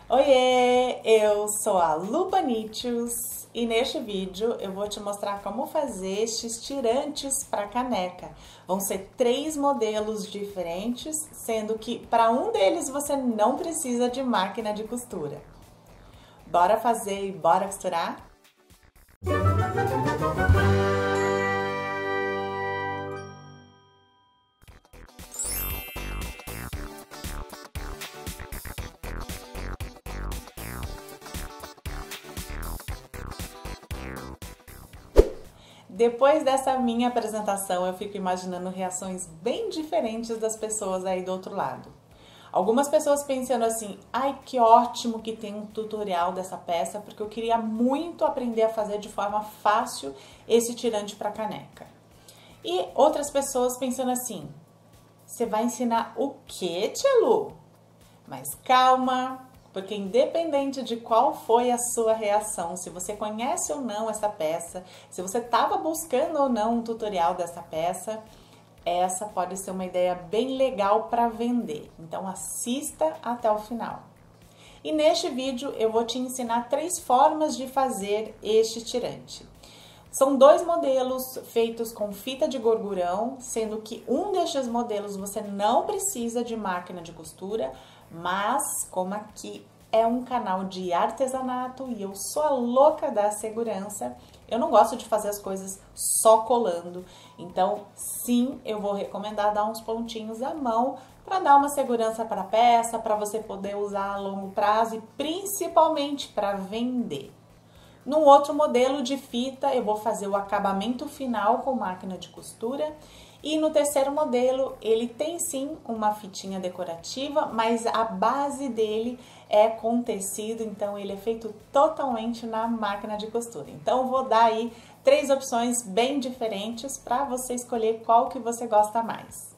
Oiê, eu sou a Lu Panichos e neste vídeo eu vou te mostrar como fazer estes tirantes para caneca. Vão ser 3 modelos diferentes, sendo que para um deles você não precisa de máquina de costura. Bora fazer e bora costurar? Depois dessa minha apresentação, eu fico imaginando reações bem diferentes das pessoas aí do outro lado. Algumas pessoas pensando assim, ai que ótimo que tem um tutorial dessa peça, porque eu queria muito aprender a fazer de forma fácil esse tirante para caneca. E outras pessoas pensando assim, você vai ensinar o quê, tia Lu? Mas calma, porque independente de qual foi a sua reação, se você conhece ou não essa peça, se você estava buscando ou não um tutorial dessa peça, essa pode ser uma ideia bem legal para vender. Então assista até o final. E neste vídeo eu vou te ensinar 3 formas de fazer este tirante. São 2 modelos feitos com fita de gorgurão, sendo que um destes modelos você não precisa de máquina de costura, mas como aqui é um canal de artesanato e eu sou a louca da segurança, eu não gosto de fazer as coisas só colando. Então, sim, eu vou recomendar dar uns pontinhos à mão para dar uma segurança para a peça, para você poder usar a longo prazo e principalmente para vender. No outro modelo de fita, eu vou fazer o acabamento final com máquina de costura. E no terceiro modelo, ele tem sim uma fitinha decorativa, mas a base dele é com tecido, então ele é feito totalmente na máquina de costura. Então eu vou dar aí 3 opções bem diferentes para você escolher qual que você gosta mais.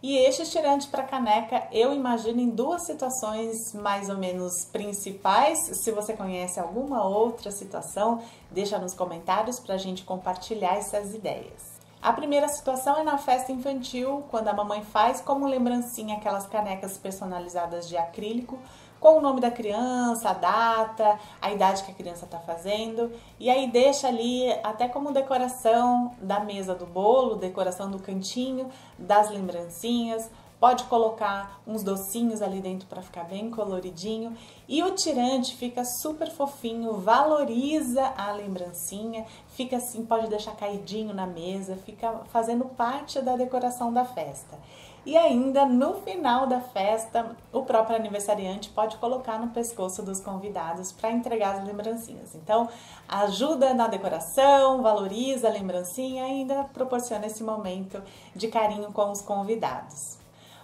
E este tirante para caneca eu imagino em 2 situações mais ou menos principais. Se você conhece alguma outra situação, deixa nos comentários para a gente compartilhar essas ideias. A primeira situação é na festa infantil, quando a mamãe faz como lembrancinha aquelas canecas personalizadas de acrílico, com o nome da criança, a data, a idade que a criança está fazendo, e aí deixa ali até como decoração da mesa do bolo, decoração do cantinho, das lembrancinhas. Pode colocar uns docinhos ali dentro para ficar bem coloridinho. E o tirante fica super fofinho, valoriza a lembrancinha, fica assim, pode deixar caidinho na mesa, fica fazendo parte da decoração da festa. E ainda no final da festa, o próprio aniversariante pode colocar no pescoço dos convidados para entregar as lembrancinhas. Então, ajuda na decoração, valoriza a lembrancinha e ainda proporciona esse momento de carinho com os convidados.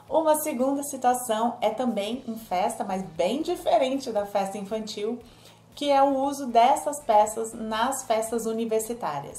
Uma segunda situação é também em festa, mas bem diferente da festa infantil, que é o uso dessas peças nas festas universitárias.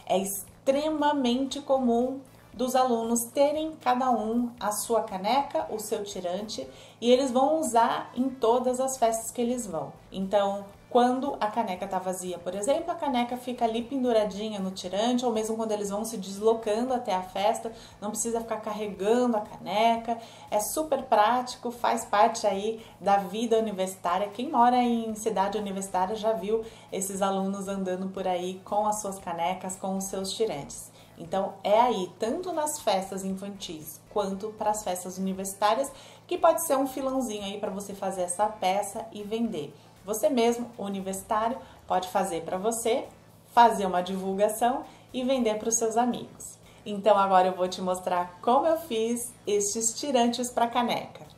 É extremamente comum dos alunos terem cada um a sua caneca, o seu tirante, e eles vão usar em todas as festas que eles vão. Então, quando a caneca tá vazia, por exemplo, a caneca fica ali penduradinha no tirante, ou mesmo quando eles vão se deslocando até a festa, não precisa ficar carregando a caneca, é super prático, faz parte aí da vida universitária. Quem mora em cidade universitária já viu esses alunos andando por aí com as suas canecas, com os seus tirantes. Então é aí, tanto nas festas infantis quanto para as festas universitárias, que pode ser um filãozinho aí para você fazer essa peça e vender. Você mesmo, universitário, pode fazer para você, fazer uma divulgação e vender para os seus amigos. Então agora eu vou te mostrar como eu fiz estes tirantes para caneca.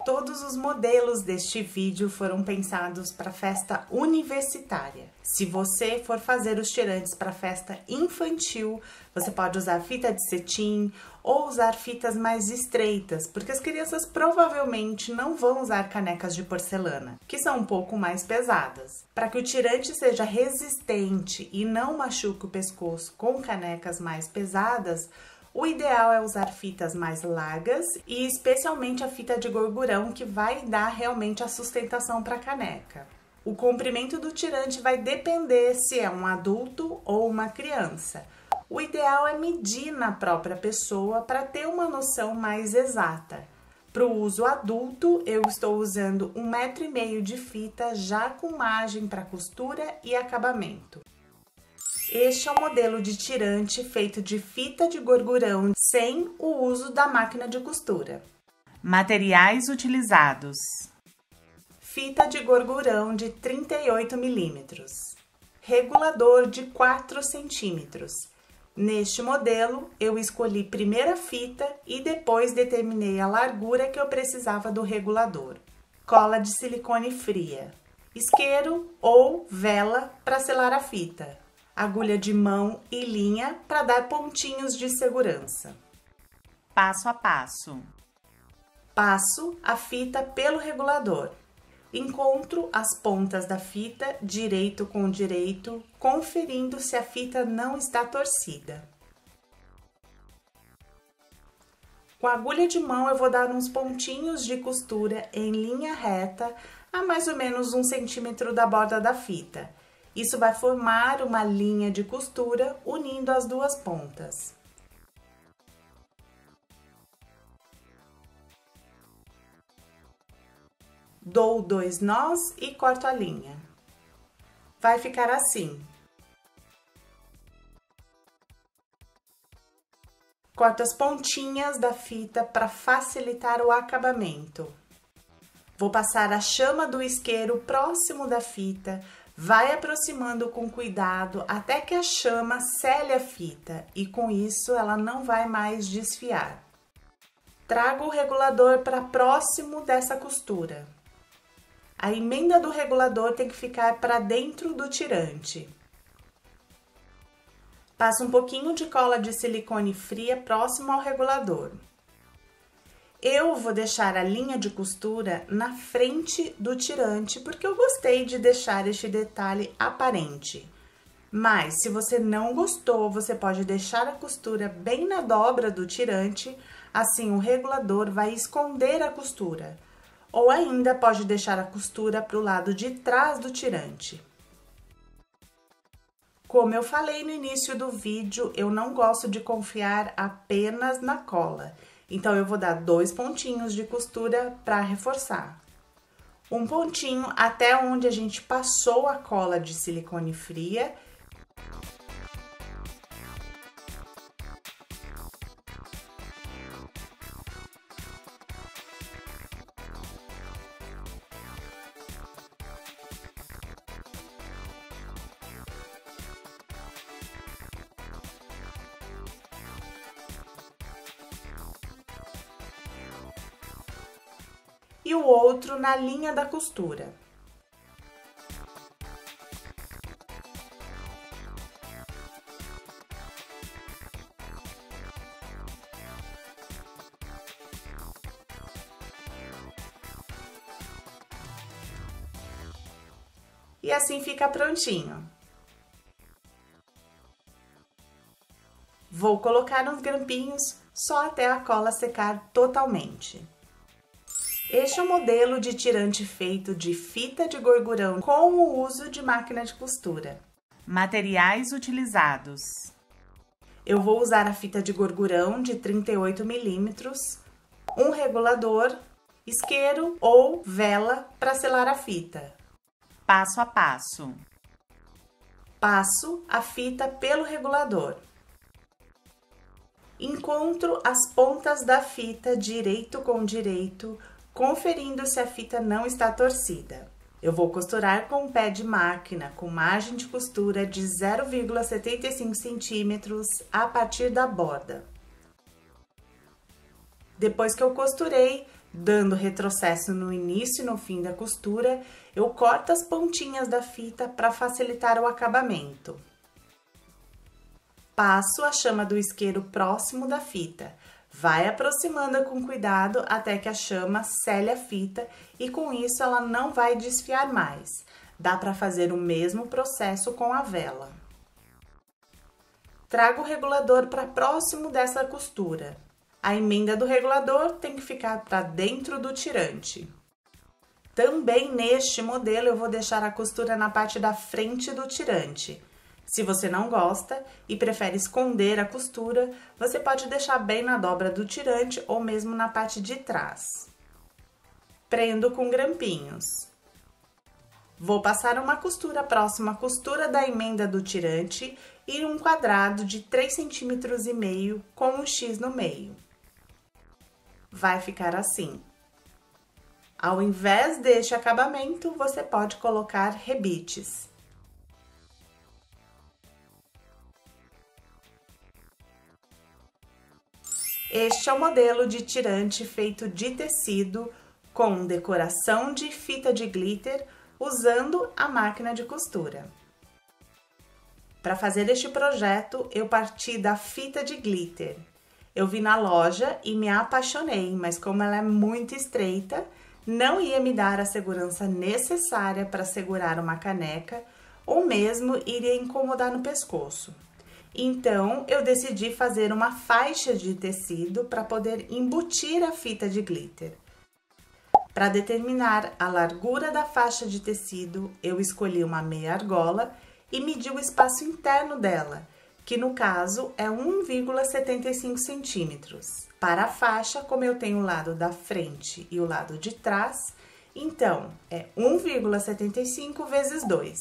Todos os modelos deste vídeo foram pensados para festa universitária. Se você for fazer os tirantes para festa infantil, você pode usar fita de cetim ou usar fitas mais estreitas, porque as crianças provavelmente não vão usar canecas de porcelana, que são um pouco mais pesadas. Para que o tirante seja resistente e não machuque o pescoço com canecas mais pesadas, o ideal é usar fitas mais largas e especialmente a fita de gorgurão, que vai dar realmente a sustentação para a caneca. O comprimento do tirante vai depender se é um adulto ou uma criança. O ideal é medir na própria pessoa para ter uma noção mais exata. Para o uso adulto, eu estou usando 1,5 m de fita já com margem para costura e acabamento. Este é o modelo de tirante feito de fita de gorgurão sem o uso da máquina de costura. Materiais utilizados: fita de gorgurão de 38 milímetros, regulador de 4 centímetros. Neste modelo, eu escolhi primeiro a fita e depois determinei a largura que eu precisava do regulador. Cola de silicone fria, isqueiro ou vela para selar a fita, agulha de mão e linha para dar pontinhos de segurança. Passo a passo. Passo a fita pelo regulador. Encontro as pontas da fita direito com direito, conferindo se a fita não está torcida. Com a agulha de mão, eu vou dar uns pontinhos de costura em linha reta a mais ou menos 1 centímetro da borda da fita. Isso vai formar uma linha de costura unindo as duas pontas. Dou 2 nós e corto a linha. Vai ficar assim. Corto as pontinhas da fita para facilitar o acabamento. Vou passar a chama do isqueiro próximo da fita, vai aproximando com cuidado até que a chama sele a fita e com isso ela não vai mais desfiar. Trago o regulador para próximo dessa costura. A emenda do regulador tem que ficar para dentro do tirante. Passo um pouquinho de cola de silicone fria próximo ao regulador. Eu vou deixar a linha de costura na frente do tirante, porque eu gostei de deixar este detalhe aparente. Mas, se você não gostou, você pode deixar a costura bem na dobra do tirante, assim o regulador vai esconder a costura. Ou ainda pode deixar a costura para o lado de trás do tirante. Como eu falei no início do vídeo, eu não gosto de confiar apenas na cola. Então, eu vou dar 2 pontinhos de costura para reforçar. Um pontinho até onde a gente passou a cola de silicone fria. E o outro na linha da costura. E assim fica prontinho. Vou colocar uns grampinhos só até a cola secar totalmente. Este é o modelo de tirante feito de fita de gorgurão com o uso de máquina de costura. Materiais utilizados: eu vou usar a fita de gorgurão de 38 milímetros, um regulador, isqueiro ou vela para selar a fita. Passo a passo. Passo a fita pelo regulador. Encontro as pontas da fita direito com direito, conferindo se a fita não está torcida. Eu vou costurar com um pé de máquina com margem de costura de 0,75 centímetros a partir da borda. Depois que eu costurei, dando retrocesso no início e no fim da costura, eu corto as pontinhas da fita para facilitar o acabamento. Passo a chama do isqueiro próximo da fita. Vai aproximando com cuidado até que a chama sele a fita e com isso ela não vai desfiar mais. Dá para fazer o mesmo processo com a vela. Trago o regulador para próximo dessa costura. A emenda do regulador tem que ficar para dentro do tirante. Também neste modelo eu vou deixar a costura na parte da frente do tirante. Se você não gosta e prefere esconder a costura, você pode deixar bem na dobra do tirante ou mesmo na parte de trás. Prendo com grampinhos. Vou passar uma costura próxima à costura da emenda do tirante e um quadrado de 3,5 cm com um X no meio. Vai ficar assim. Ao invés deste acabamento, você pode colocar rebites. Este é o modelo de tirante feito de tecido com decoração de fita de glitter usando a máquina de costura. Para fazer este projeto, eu parti da fita de glitter. Eu vi na loja e me apaixonei, mas como ela é muito estreita, não ia me dar a segurança necessária para segurar uma caneca ou mesmo iria incomodar no pescoço. Então, eu decidi fazer uma faixa de tecido para poder embutir a fita de glitter. Para determinar a largura da faixa de tecido, eu escolhi uma meia argola e medi o espaço interno dela, que no caso é 1,75 centímetros. Para a faixa, como eu tenho o lado da frente e o lado de trás, então é 1,75 vezes 2,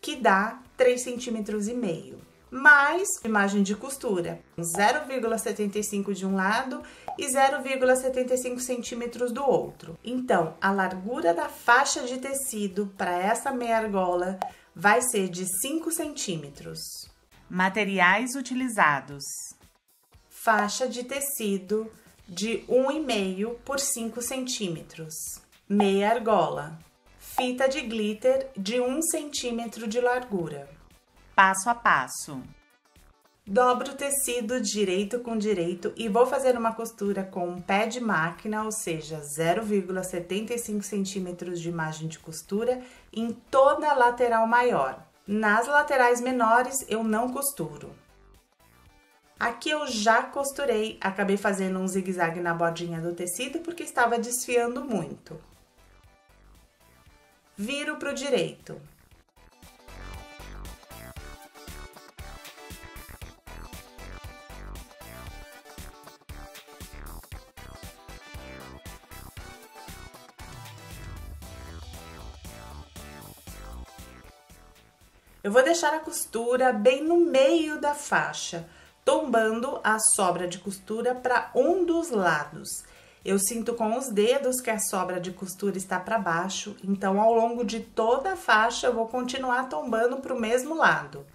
que dá 3,5 cm. Mais imagem de costura, 0,75 de um lado e 0,75 centímetros do outro. Então, a largura da faixa de tecido para essa meia argola vai ser de 5 centímetros. Materiais utilizados: Faixa de tecido de 1,5 por 5 centímetros. Meia argola. Fita de glitter de 1 centímetro de largura. Passo a passo. Dobro o tecido direito com direito e vou fazer uma costura com um pé de máquina, ou seja, 0,75 centímetros de margem de costura em toda a lateral maior. Nas laterais menores eu não costuro. Aqui eu já costurei, acabei fazendo um zigue-zague na bordinha do tecido porque estava desfiando muito. Viro para o direito. Eu vou deixar a costura bem no meio da faixa, tombando a sobra de costura para um dos lados. Eu sinto com os dedos que a sobra de costura está para baixo, então ao longo de toda a faixa eu vou continuar tombando para o mesmo lado.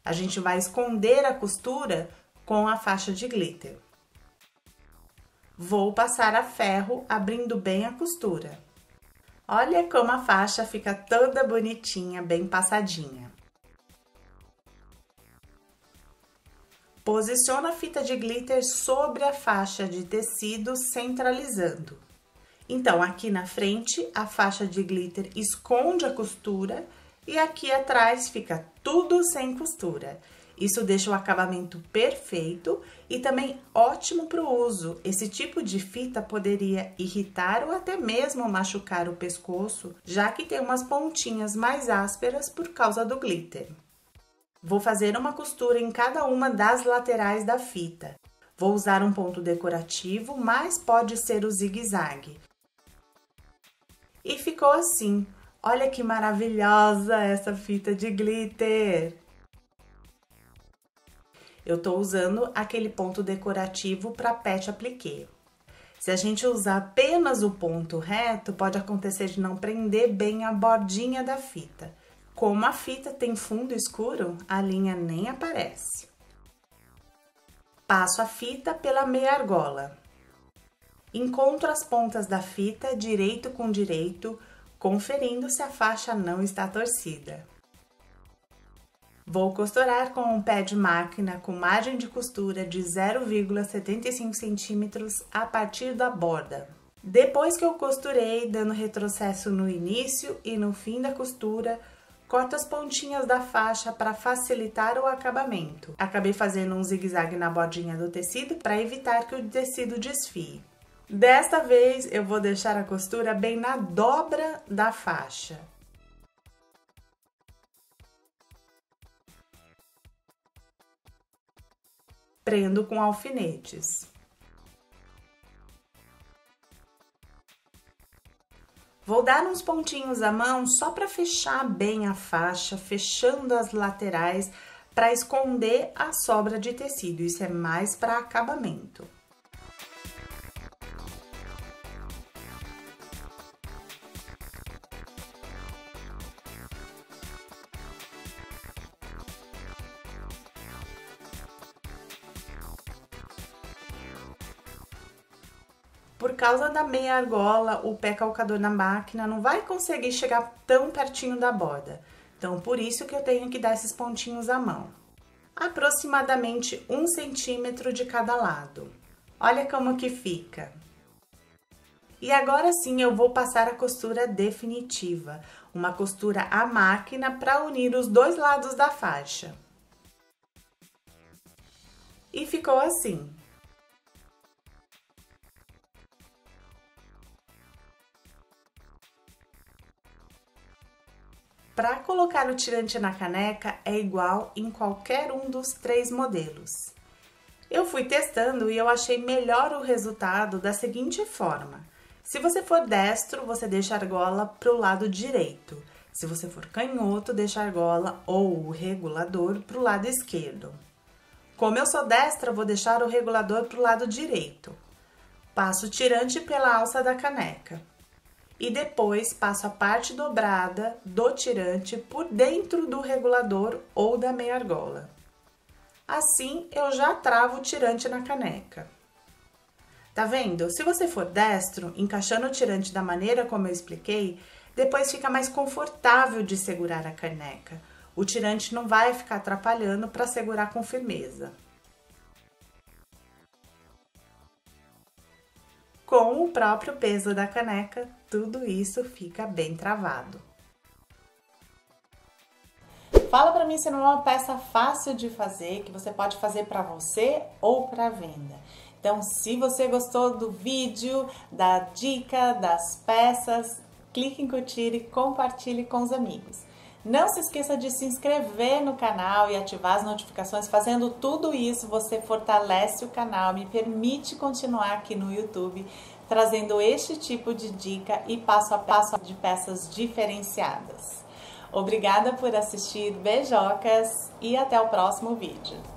A gente vai esconder a costura com a faixa de glitter. Vou passar a ferro abrindo bem a costura. Olha como a faixa fica toda bonitinha, bem passadinha. Posiciona a fita de glitter sobre a faixa de tecido, centralizando. Então, aqui na frente, a faixa de glitter esconde a costura e aqui atrás fica tudo sem costura. Isso deixa o acabamento perfeito e também ótimo para o uso. Esse tipo de fita poderia irritar ou até mesmo machucar o pescoço, já que tem umas pontinhas mais ásperas por causa do glitter. Vou fazer uma costura em cada uma das laterais da fita. Vou usar um ponto decorativo, mas pode ser o zigue-zague. E ficou assim. Olha que maravilhosa essa fita de glitter! Eu tô usando aquele ponto decorativo para pet appliqué. Se a gente usar apenas o ponto reto, pode acontecer de não prender bem a bordinha da fita. Como a fita tem fundo escuro, a linha nem aparece. Passo a fita pela meia argola. Encontro as pontas da fita direito com direito, conferindo se a faixa não está torcida. Vou costurar com um pé de máquina com margem de costura de 0,75 centímetros a partir da borda. Depois que eu costurei, dando retrocesso no início e no fim da costura, corto as pontinhas da faixa para facilitar o acabamento. Acabei fazendo um zigue-zague na bordinha do tecido para evitar que o tecido desfie. Desta vez, eu vou deixar a costura bem na dobra da faixa. Prendo com alfinetes. Vou dar uns pontinhos à mão só para fechar bem a faixa, fechando as laterais para esconder a sobra de tecido. Isso é mais para acabamento. Por causa da meia argola, o pé calcador na máquina não vai conseguir chegar tão pertinho da borda. Então, por isso que eu tenho que dar esses pontinhos à mão. Aproximadamente 1 centímetro de cada lado. Olha como que fica. E agora sim eu vou passar a costura definitiva. Uma costura à máquina para unir os dois lados da faixa. E ficou assim. Para colocar o tirante na caneca é igual em qualquer um dos 3 modelos. Eu fui testando e eu achei melhor o resultado da seguinte forma. Se você for destro, você deixa a argola para o lado direito. Se você for canhoto, deixa a argola ou o regulador para o lado esquerdo. Como eu sou destra, vou deixar o regulador para o lado direito. Passo o tirante pela alça da caneca. E depois passo a parte dobrada do tirante por dentro do regulador ou da meia argola. Assim, eu já travo o tirante na caneca. Tá vendo? Se você for destro, encaixando o tirante da maneira como eu expliquei, depois fica mais confortável de segurar a caneca. O tirante não vai ficar atrapalhando para segurar com firmeza. Com o próprio peso da caneca, tudo isso fica bem travado. Fala pra mim se não é uma peça fácil de fazer, que você pode fazer para você ou para venda. Então, se você gostou do vídeo, da dica, das peças, clique em curtir e compartilhe com os amigos. Não se esqueça de se inscrever no canal e ativar as notificações. Fazendo tudo isso, você fortalece o canal, me permite continuar aqui no YouTube, trazendo este tipo de dica e passo a passo de peças diferenciadas. Obrigada por assistir, beijocas e até o próximo vídeo.